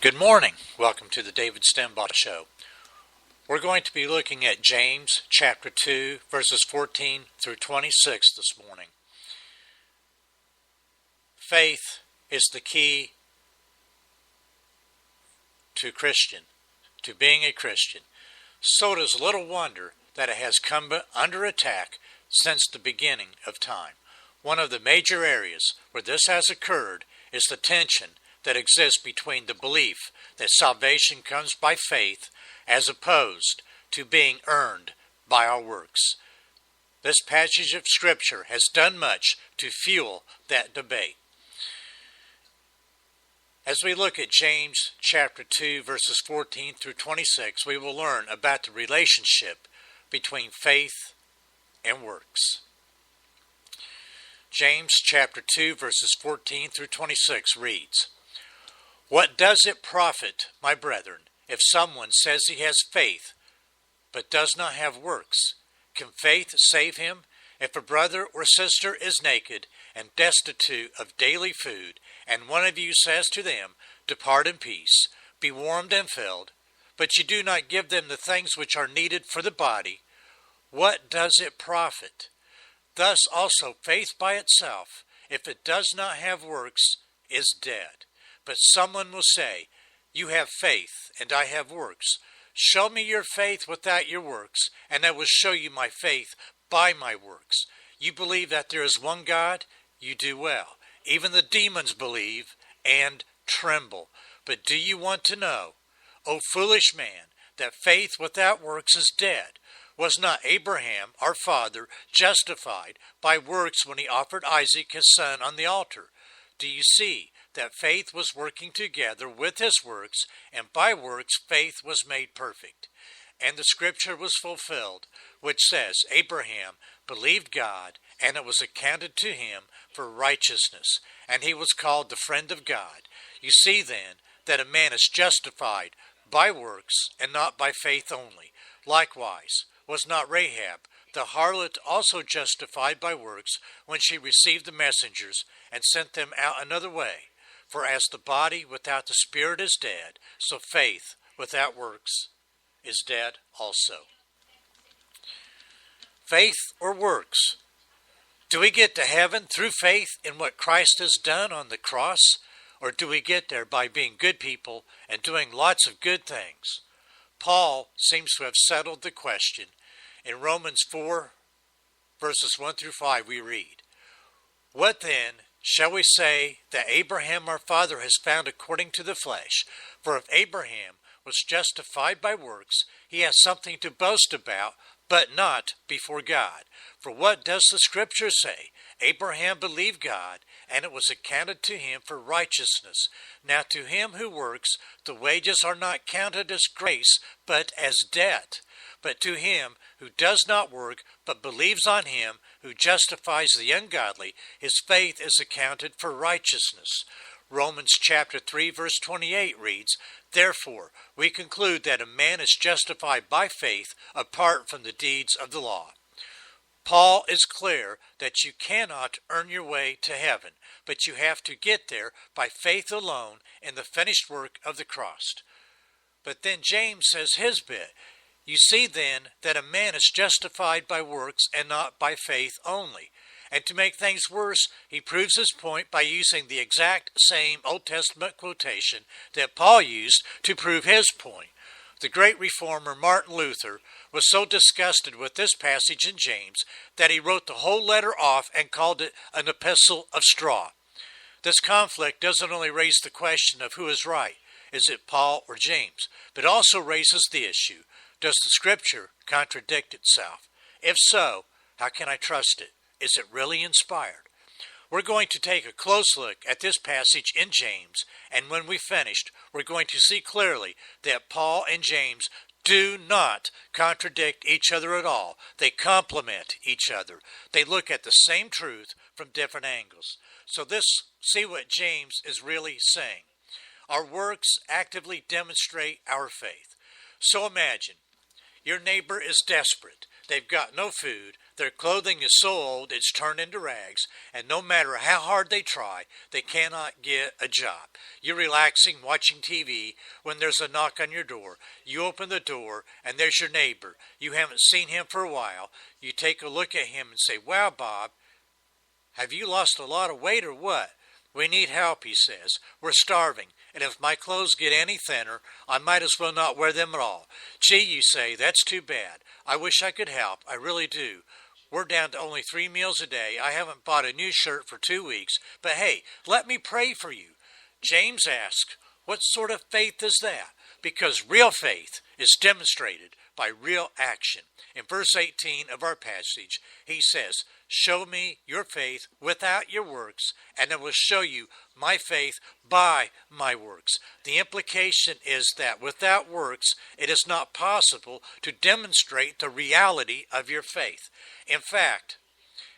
Good morning. Welcome to the David Stenbach Show. We're going to be looking at James chapter 2, verses 14 through 26 this morning. Faith is the key to being a Christian. So it is little wonder that it has come under attack since the beginning of time. One of the major areas where this has occurred is the tension that exists between the belief that salvation comes by faith as opposed to being earned by our works. This passage of Scripture has done much to fuel that debate. As we look at James chapter 2, verses 14 through 26, we will learn about the relationship between faith and works. James chapter 2, verses 14 through 26 reads, "What does it profit, my brethren, if someone says he has faith, but does not have works? Can faith save him? If a brother or sister is naked and destitute of daily food, and one of you says to them, 'Depart in peace, be warmed and filled,' but you do not give them the things which are needed for the body, what does it profit? Thus also faith by itself, if it does not have works, is dead. But someone will say, 'You have faith, and I have works. Show me your faith without your works, and I will show you my faith by my works.' You believe that there is one God? You do well. Even the demons believe and tremble. But do you want to know, O foolish man, that faith without works is dead? Was not Abraham, our father, justified by works when he offered Isaac his son on the altar? Do you see that faith was working together with his works, and by works faith was made perfect? And the scripture was fulfilled, which says, Abraham believed God, and it was accounted to him for righteousness, and he was called the friend of God. You see then that a man is justified by works, and not by faith only. Likewise, was not Rahab the harlot also justified by works when she received the messengers and sent them out another way? For as the body without the spirit is dead, so faith without works is dead also." Faith or works? Do we get to heaven through faith in what Christ has done on the cross? Or do we get there by being good people and doing lots of good things? Paul seems to have settled the question. In Romans 4, verses 1 through 5, we read, "What then shall we say that Abraham our father has found according to the flesh? For if Abraham was justified by works, he has something to boast about, but not before God. For what does the scripture say? Abraham believed God, and it was accounted to him for righteousness. Now to him who works, the wages are not counted as grace, but as debt. But to him who does not work, but believes on him who justifies the ungodly, his faith is accounted for righteousness." Romans chapter 3, verse 28 reads, "Therefore we conclude that a man is justified by faith apart from the deeds of the law." Paul is clear that you cannot earn your way to heaven, but you have to get there by faith alone in the finished work of the cross. But then James says his bit. You see then that a man is justified by works and not by faith only. And to make things worse, he proves his point by using the exact same Old Testament quotation that Paul used to prove his point. The great reformer Martin Luther was so disgusted with this passage in James that he wrote the whole letter off and called it an epistle of straw. This conflict doesn't only raise the question of who is right, is it Paul or James, but also raises the issue, does the scripture contradict itself? If so, how can I trust it? Is it really inspired? We're going to take a close look at this passage in James, and when we've finished, we're going to see clearly that Paul and James do not contradict each other at all. They complement each other. They look at the same truth from different angles. So see what James is really saying. Our works actively demonstrate our faith. So imagine, your neighbor is desperate. They've got no food. Their clothing is so old it's turned into rags, and no matter how hard they try, they cannot get a job. You're relaxing, watching TV, when there's a knock on your door. You open the door, and there's your neighbor. You haven't seen him for a while. You take a look at him and say, "Wow, Bob, have you lost a lot of weight or what?" "We need help," he says. "We're starving, and if my clothes get any thinner, I might as well not wear them at all." "Gee," you say, "that's too bad. I wish I could help. I really do. We're down to only 3 meals a day. I haven't bought a new shirt for 2 weeks. But hey, let me pray for you." James asks, what sort of faith is that? Because real faith is demonstrated by real action. In verse 18 of our passage, he says, "Show me your faith without your works, and I will show you my faith by my works." The implication is that without works, it is not possible to demonstrate the reality of your faith. In fact,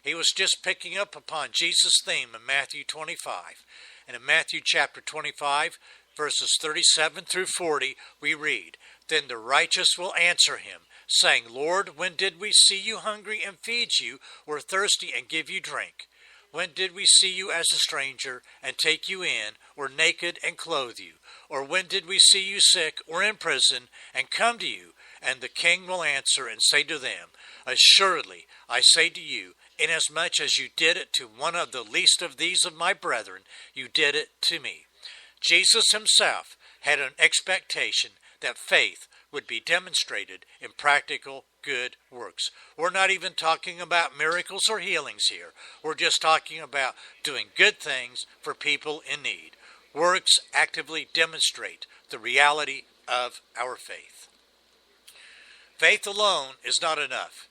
he was just picking up upon Jesus' theme in Matthew 25. And in Matthew chapter 25, verses 37 through 40, we read, "Then the righteous will answer him, saying, Lord, when did we see you hungry and feed you, or thirsty and give you drink? When did we see you as a stranger and take you in, or naked and clothe you? Or when did we see you sick or in prison and come to you?" And the king will answer and say to them, "Assuredly, I say to you, inasmuch as you did it to one of the least of these of my brethren, you did it to me." Jesus himself had an expectation that faith would be demonstrated in practical good works. We're not even talking about miracles or healings here. We're just talking about doing good things for people in need. Works actively demonstrate the reality of our faith. Faith alone is not enough.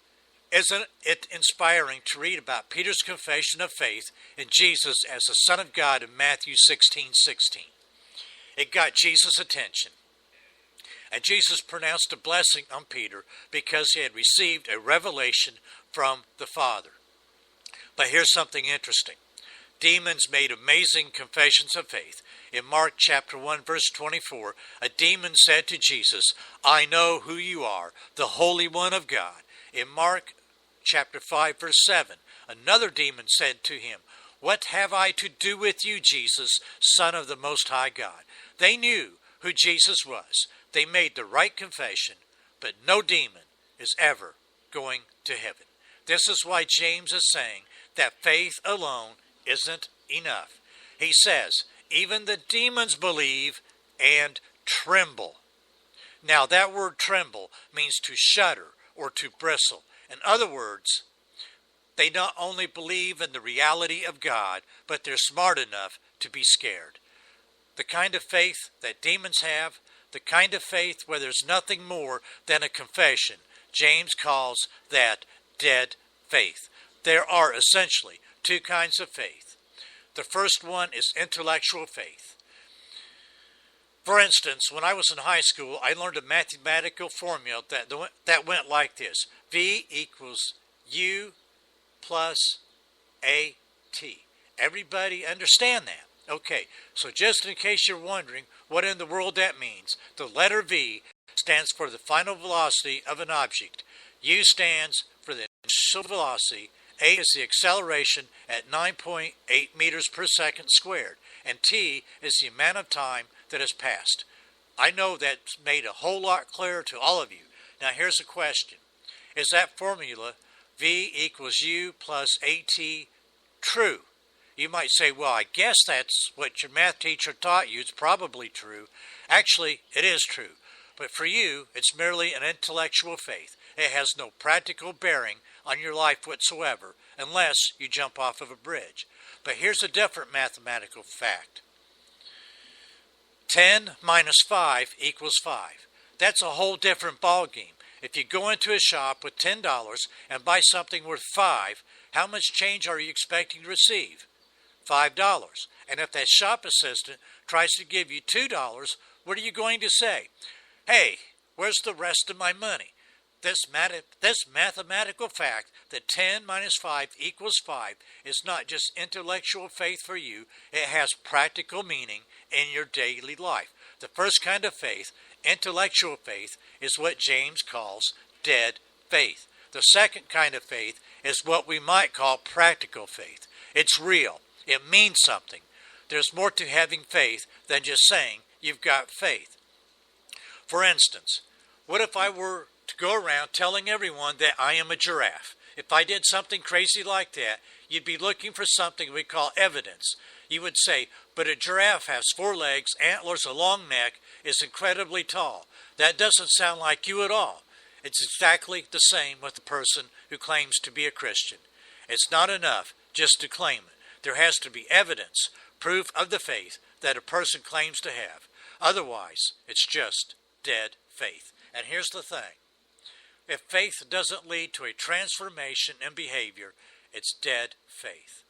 Isn't it inspiring to read about Peter's confession of faith in Jesus as the Son of God in Matthew 16:16? It got Jesus' attention. And Jesus pronounced a blessing on Peter because he had received a revelation from the Father. But here's something interesting. Demons made amazing confessions of faith. In Mark chapter 1 verse 24, a demon said to Jesus, "I know who you are, the Holy One of God." In Mark chapter 5 verse 7, another demon said to him, "What have I to do with you, Jesus, Son of the Most High God?" They knew who Jesus was. They made the right confession, but no demon is ever going to heaven. This is why James is saying that faith alone isn't enough. He says, even the demons believe and tremble. Now that word tremble means to shudder or to bristle. In other words, they not only believe in the reality of God, but they're smart enough to be scared. The kind of faith that demons have, the kind of faith where there's nothing more than a confession, James calls that dead faith. There are essentially two kinds of faith. The first one is intellectual faith. For instance, when I was in high school, I learned a mathematical formula that went like this. V equals U plus AT. Everybody understand that? Okay, so just in case you're wondering what in the world that means, the letter V stands for the final velocity of an object. U stands for the initial velocity. A is the acceleration at 9.8 meters per second squared. And T is the amount of time that has passed. I know that's made a whole lot clearer to all of you. Now here's a question. Is that formula V equals U plus AT true? You might say, well, I guess that's what your math teacher taught you. It's probably true. Actually, it is true. But for you, it's merely an intellectual faith. It has no practical bearing on your life whatsoever, unless you jump off of a bridge. But here's a different mathematical fact. 10 minus 5 equals 5. That's a whole different ballgame. If you go into a shop with $10 and buy something worth $5, how much change are you expecting to receive? $5. And if that shop assistant tries to give you $2, what are you going to say? Hey, where's the rest of my money? This mathematical fact that 10 minus 5 equals 5 is not just intellectual faith for you, it has practical meaning in your daily life. The first kind of faith, intellectual faith, is what James calls dead faith. The The second kind of faith is what we might call practical faith. It's real. It means something. There's more to having faith than just saying you've got faith. For instance, what if I were to go around telling everyone that I am a giraffe? If I did something crazy like that, you'd be looking for something we call evidence. You would say, but a giraffe has 4 legs, antlers, a long neck, is incredibly tall. That doesn't sound like you at all. It's exactly the same with the person who claims to be a Christian. It's not enough just to claim it. There has to be evidence, proof of the faith that a person claims to have. Otherwise, it's just dead faith. And here's the thing. If faith doesn't lead to a transformation in behavior, it's dead faith.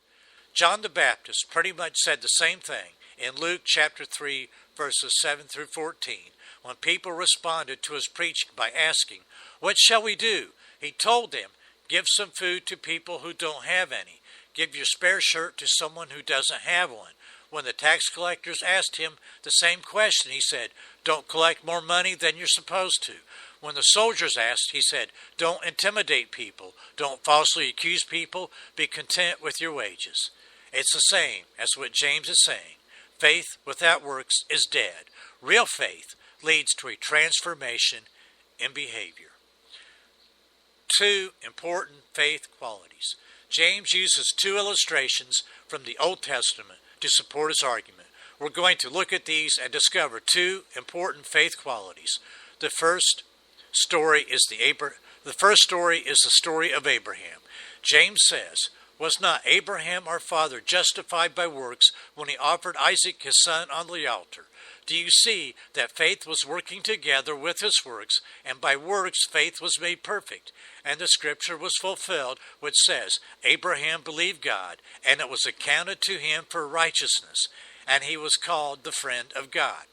John the Baptist pretty much said the same thing in Luke chapter 3, verses 7 through 14, when people responded to his preaching by asking, "What shall we do?" He told them, "Give some food to people who don't have any. Give your spare shirt to someone who doesn't have one." When the tax collectors asked him the same question, he said, "Don't collect more money than you're supposed to." When the soldiers asked, he said, "Don't intimidate people. Don't falsely accuse people. Be content with your wages." It's the same as what James is saying. Faith without works is dead. Real faith leads to a transformation in behavior. 2 important faith qualities. James uses 2 illustrations from the Old Testament to support his argument. We're going to look at these and discover 2 important faith qualities. The first story is the story of Abraham. James says, "Was not Abraham our father justified by works when he offered Isaac his son on the altar? Do you see that faith was working together with his works, and by works faith was made perfect? And the scripture was fulfilled, which says, Abraham believed God, and it was accounted to him for righteousness, and he was called the friend of God."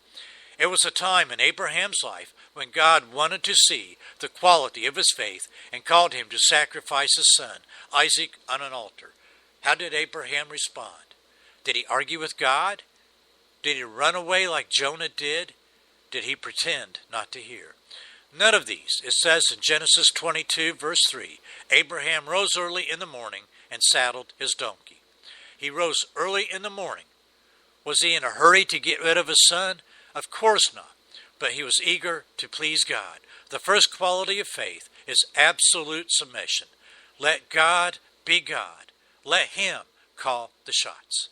It was a time in Abraham's life when God wanted to see the quality of his faith and called him to sacrifice his son, Isaac, on an altar. How did Abraham respond? Did he argue with God? Did he run away like Jonah did? Did he pretend not to hear? None of these. It says in Genesis 22, verse 3, Abraham rose early in the morning and saddled his donkey. He rose early in the morning. Was he in a hurry to get rid of his son? Of course not, but he was eager to please God. The first quality of faith is absolute submission. Let God be God. Let him call the shots.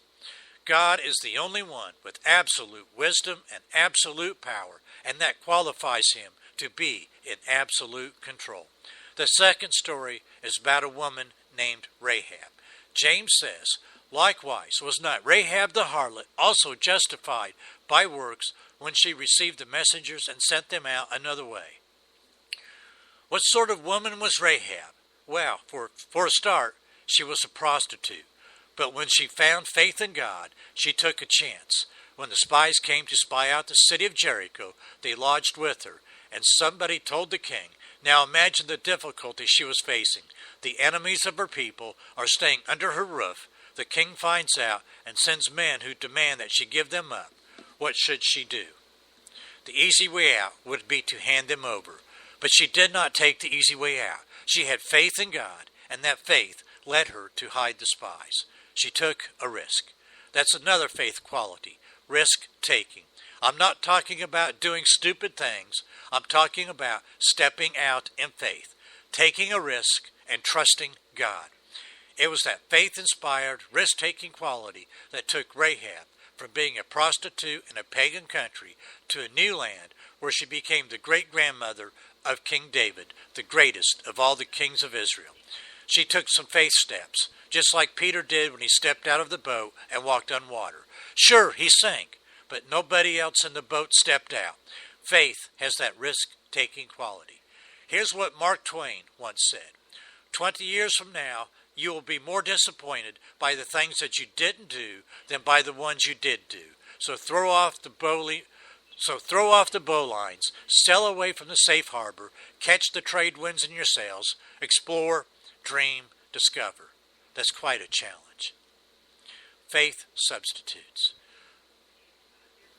God is the only one with absolute wisdom and absolute power, and that qualifies him to be in absolute control. The second story is about a woman named Rahab. James says, "Likewise, was not Rahab the harlot also justified by works when she received the messengers and sent them out another way?" What sort of woman was Rahab? Well, for a start, she was a prostitute. But when she found faith in God, she took a chance. When the spies came to spy out the city of Jericho, they lodged with her, and somebody told the king. Now imagine the difficulty she was facing. The enemies of her people are staying under her roof. The king finds out and sends men who demand that she give them up. What should she do? The easy way out would be to hand them over. But she did not take the easy way out. She had faith in God, and that faith led her to hide the spies. She took a risk. That's another faith quality, risk-taking. I'm not talking about doing stupid things. I'm talking about stepping out in faith, taking a risk, and trusting God. It was that faith-inspired, risk-taking quality that took Rahab from being a prostitute in a pagan country to a new land where she became the great-grandmother of King David, the greatest of all the kings of Israel. She took some faith steps, just like Peter did when he stepped out of the boat and walked on water. Sure, he sank, but nobody else in the boat stepped out. Faith has that risk-taking quality. Here's what Mark Twain once said, 20 years from now, you will be more disappointed by the things that you didn't do than by the ones you did do. So throw off the bowlines, sail away from the safe harbor, catch the trade winds in your sails, explore, dream, discover. That's quite a challenge. Faith substitutes.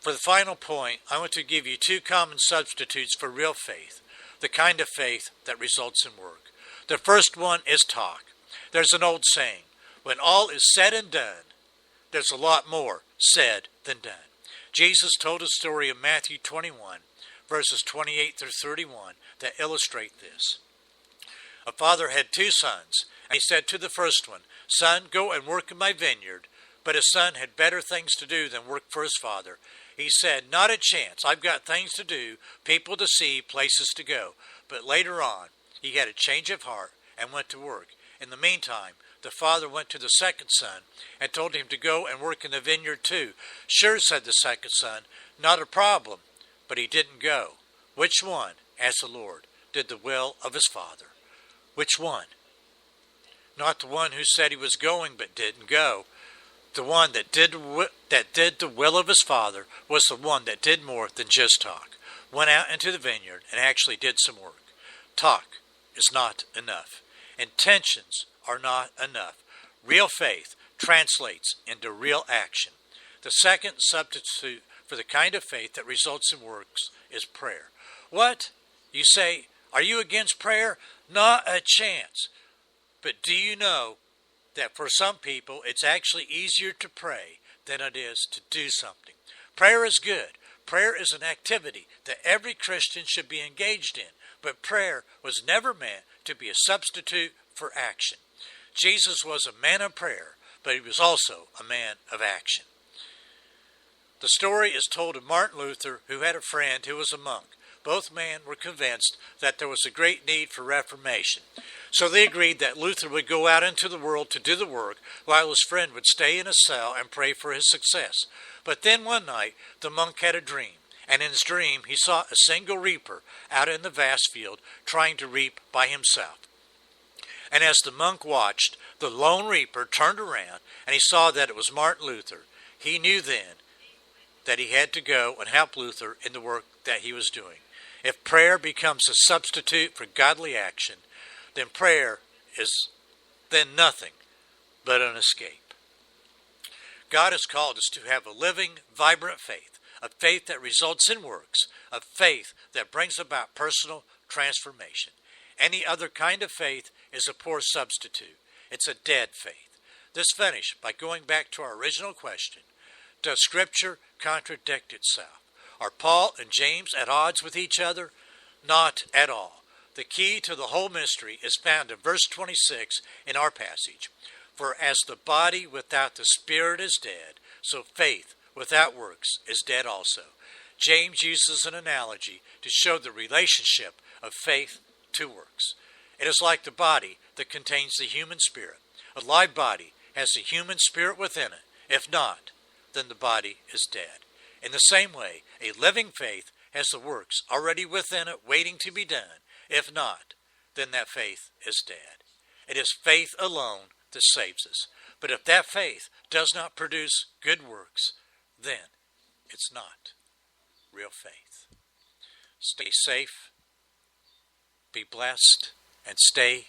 For the final point, I want to give you 2 common substitutes for real faith, the kind of faith that results in work. The first one is talk. There's an old saying, when all is said and done, there's a lot more said than done. Jesus told a story in Matthew 21, verses 28 through 31 that illustrate this. A father had two sons, and he said to the first one, "Son, go and work in my vineyard." But his son had better things to do than work for his father. He said, "Not a chance. I've got things to do, people to see, places to go." But later on, he had a change of heart and went to work. In the meantime, the father went to the second son and told him to go and work in the vineyard too. "Sure," said the second son, "not a problem." But he didn't go. Which one, asked the Lord, did the will of his father? Which one? Not the one who said he was going but didn't go. The one that did the will of his father was the one that did more than just talk. Went out into the vineyard and actually did some work. Talk is not enough. Intentions are not enough. Real faith translates into real action. The second substitute for the kind of faith that results in works is prayer. What? You say, are you against prayer? Not a chance. But do you know that for some people it's actually easier to pray than it is to do something? Prayer is good. Prayer is an activity that every Christian should be engaged in. But prayer was never meant to be a substitute for action. Jesus was a man of prayer, but he was also a man of action. The story is told of Martin Luther, who had a friend who was a monk. Both men were convinced that there was a great need for reformation. So they agreed that Luther would go out into the world to do the work, while his friend would stay in a cell and pray for his success. But then one night, the monk had a dream, and in his dream he saw a single reaper out in the vast field trying to reap by himself. And as the monk watched, the lone reaper turned around, and he saw that it was Martin Luther. He knew then that he had to go and help Luther in the work that he was doing. If prayer becomes a substitute for godly action, then prayer is then nothing but an escape. God has called us to have a living, vibrant faith, a faith that results in works, a faith that brings about personal transformation. Any other kind of faith is a poor substitute. It's a dead faith. Let's finish by going back to our original question. Does Scripture contradict itself? Are Paul and James at odds with each other? Not at all. The key to the whole mystery is found in verse 26 in our passage. For as the body without the spirit is dead, so faith without works is dead also. James uses an analogy to show the relationship of faith to works. It is like the body that contains the human spirit. A live body has the human spirit within it. If not, then the body is dead. In the same way, a living faith has the works already within it waiting to be done. If not, then that faith is dead. It is faith alone that saves us. But if that faith does not produce good works, then it's not real faith. Stay safe, be blessed, and stay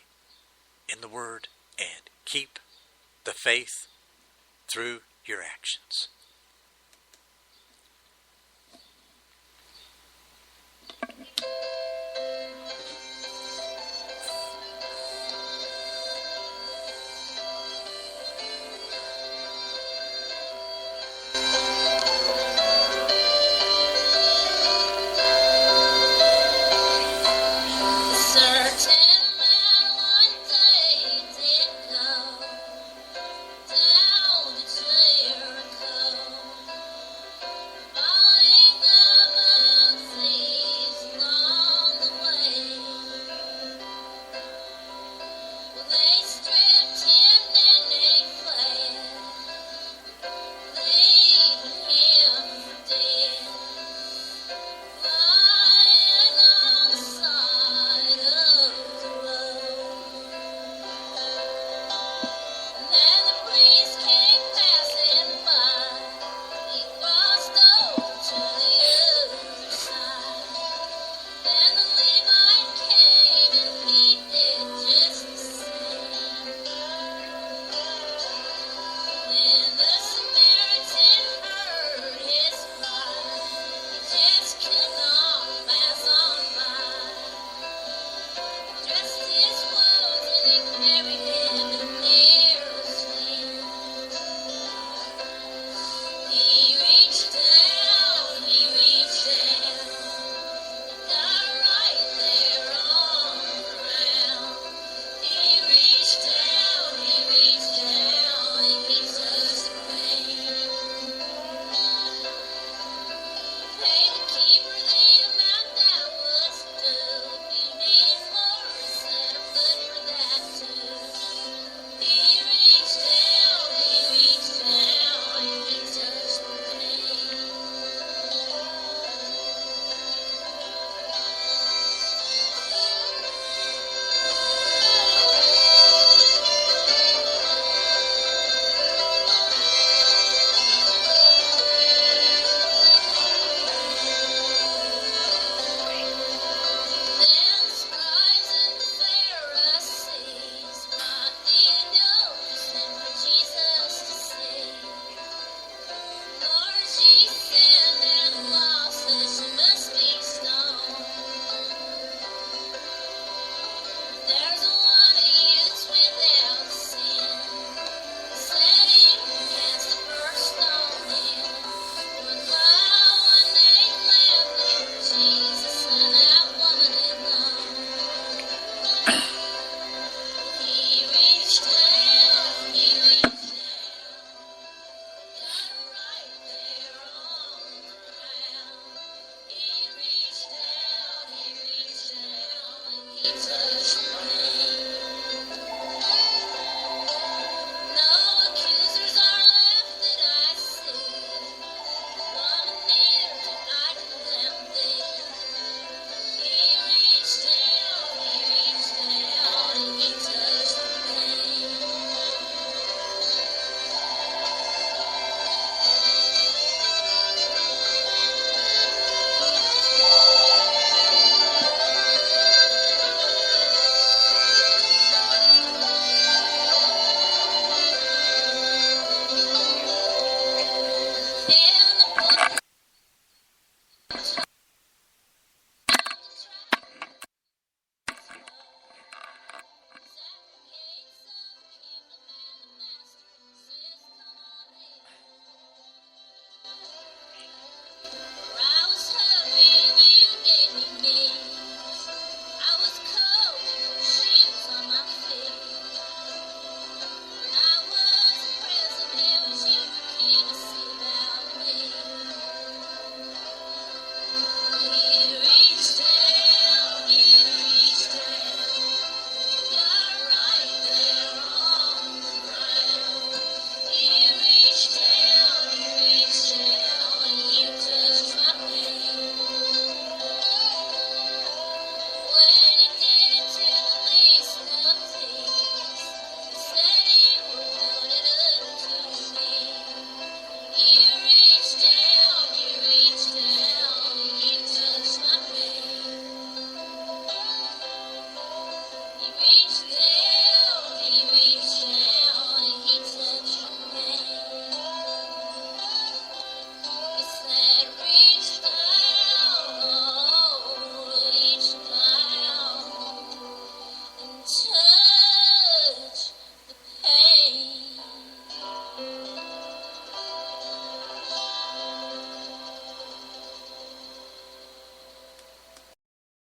in the Word, and keep the faith through your actions.